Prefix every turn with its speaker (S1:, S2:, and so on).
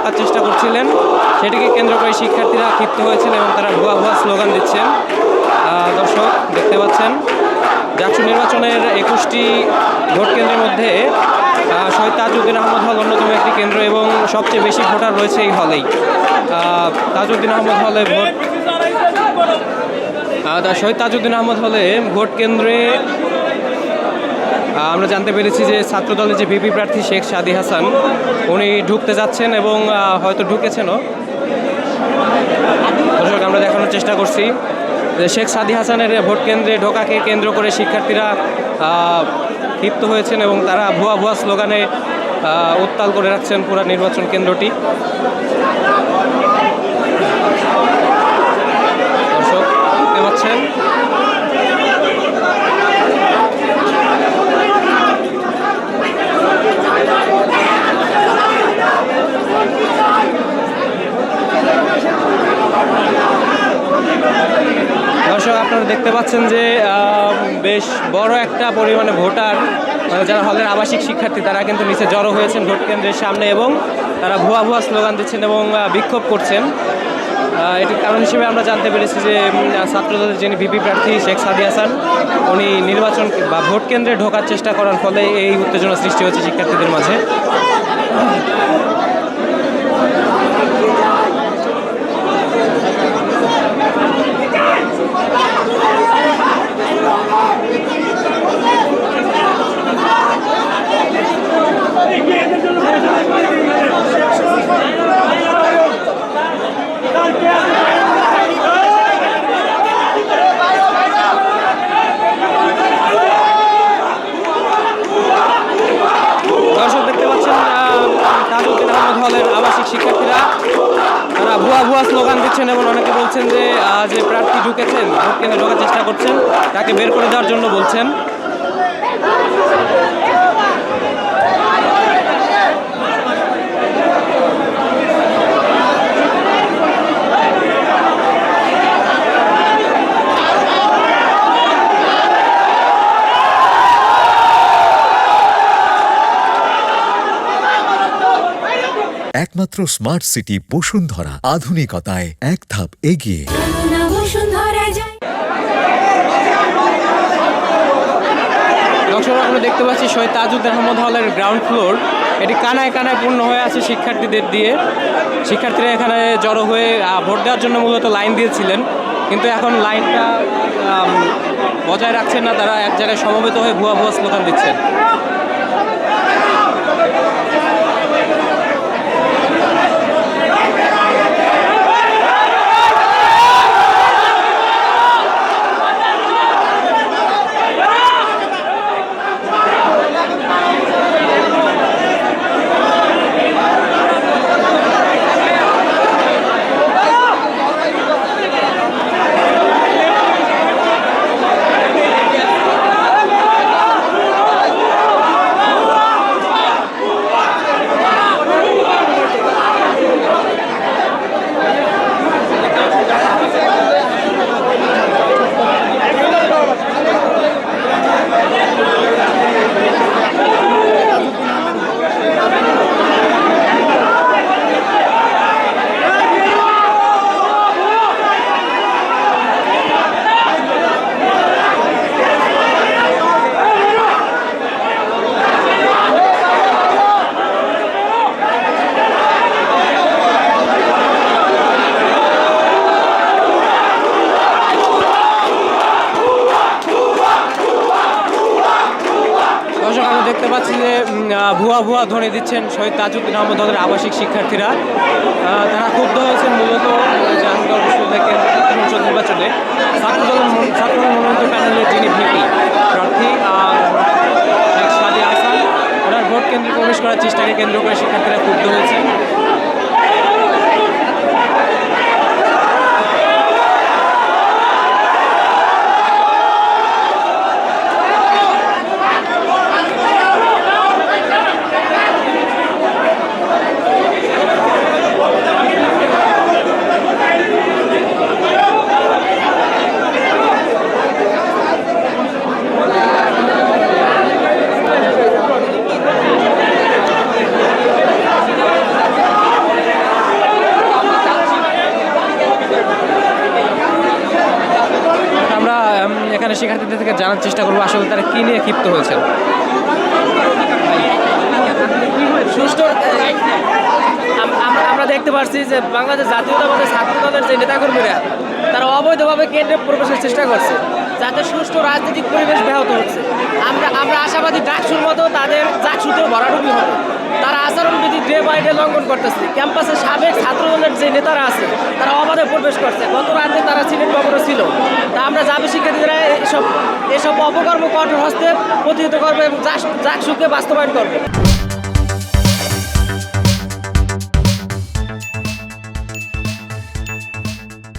S1: ঢোকার চেষ্টা করছিলেন, সেটিকে কেন্দ্র করে শিক্ষার্থীরা ক্ষিপ্ত হয়েছেন এবং তারা ভুয়া ভুয়া স্লোগান দিচ্ছেন। দর্শক দেখতে পাচ্ছেন ডাকসু নির্বাচনের 21টি ভোট কেন্দ্রের মধ্যে শহীদ তাজউদ্দিন আহমদ হল অন্যতম একটি কেন্দ্র এবং সবচেয়ে বেশি ভোটার রয়েছে এই হলেই। তাজউদ্দিন আহমদ হলে শহীদ তাজউদ্দিন আহমদ হলে ভোট কেন্দ্রে আমরা জানতে পেরেছি যে ছাত্রদলের যে ভিপি প্রার্থী শেখ সাদী হাসান উনি ঢুকতে যাচ্ছেন এবং হয়তো ঢুকেছেনও। দর্শক আমরা দেখানোর চেষ্টা করছি যে শেখ সাদী হাসানের ভোট কেন্দ্রে ঢোকাকে কেন্দ্র করে শিক্ষার্থীরা ক্ষিপ্ত হয়েছেন এবং তারা ভুয়া ভুয়া স্লোগানে উত্তাল করে রাখছেন পুরো নির্বাচন কেন্দ্রটি। দর্শক দেখতে পাচ্ছেন দর্শক আপনারা দেখতে পাচ্ছেন যে বেশ বড় একটা পরিমাণে ভোটার যারা হলের আবাসিক শিক্ষার্থী তারা কিন্তু নিচে জড়ো হয়েছেন ভোট কেন্দ্রের সামনে এবং তারা ভুয়া ভুয়া স্লোগান দিচ্ছেন এবং বিক্ষোভ করছেন। এটির কারণ হিসেবে আমরা জানতে পেরেছি যে ছাত্রদলের যিনি ভিপি প্রার্থী শেখ সাদী হাসান উনি নির্বাচন বা ভোট কেন্দ্রে ঢোকার চেষ্টা করার ফলে এই উত্তেজনা সৃষ্টি হচ্ছে শিক্ষার্থীদের মাঝে। দর্শক দেখতে পাচ্ছেন তাজউদ্দিন আহমদ হলের আবাসিক শিক্ষার্থীরা তারা ভুয়া ভুয়া স্লোগান দিচ্ছেন এবং অনেকে বলছেন যে যে প্রার্থী ঢুকেছেন ভোট কেন্দ্রে ঢোকার চেষ্টা করছেন তাকে বের করে দেওয়ার জন্য বলছেন।
S2: একমাত্র স্মার্ট সিটি বসুন্ধরা, আধুনিকতায় এক ধাপ এগিয়ে।
S1: দর্শক আমরা দেখতে পাচ্ছি শহীদ তাজউদ্দিন আহমদ হলের গ্রাউন্ড ফ্লোর, এটি কানায় কানায় পূর্ণ হয়ে আছে শিক্ষার্থীদের দিয়ে। শিক্ষার্থীরা এখানে জড়ো হয়ে ভোট দেওয়ার জন্য মূলত লাইন দিয়েছিলেন, কিন্তু এখন লাইনটা বজায় রাখছেন না, তারা এক জায়গায় সমবেত হয়ে ভুয়া ভুয়া স্লোগান দিচ্ছেন। দেখতে পাচ্ছি যে ভুয়া ভুয়া ধ্বনি দিচ্ছেন শহীদ তাজউদ্দিন আহমদ হলের আবাসিক শিক্ষার্থীরা। তারা ক্ষুব্ধ হয়েছেন মূলত জাহাঙ্গীরনগর বিশ্ববিদ্যালয় সংসদ নির্বাচনে ছাত্রদল মনোনীত প্যানেলের যিনি ভিপি প্রার্থী শেখ সাদী হাসান ওনার ভোট কেন্দ্রে প্রবেশ করার চেষ্টাকে কেন্দ্র করে শিক্ষার্থীরা ক্ষুব্ধ হয়েছেন। এখানে শিক্ষার্থীদের থেকে জানার চেষ্টা করবো আসলে তারা কি নিয়ে ক্ষিপ্ত হয়েছেন। সুষ্ঠু আমরা দেখতে পাচ্ছি যে বাংলাদেশ জাতীয়তাবাদী ছাত্র দলের যে নেতাকর্মীরা তারা অবৈধভাবে কেন্দ্রে প্রবেশের চেষ্টা করছে, যাতে সুষ্ঠু রাজনৈতিক পরিবেশ ব্যাহত হচ্ছে। আমরা আশাবাদী ডাকসুর মতো তাদের চাকসুতেও ভরাডুবি হবে। তারা আচরণবিধি ডে বাই ডে লঙ্ঘন করতেছে। ক্যাম্পাসের সাবেক ছাত্র দলের যে নেতারা আছে তারা অবাধে প্রবেশ করছে। গত রাতে তারা সিলেট ভবনে ছিল। তা আমরা জাবি শিক্ষার্থীরা এসব অপকর্ম কঠোর হস্তে প্রতিহত করবো এবং চাকসুকে বাস্তবায়ন করবো।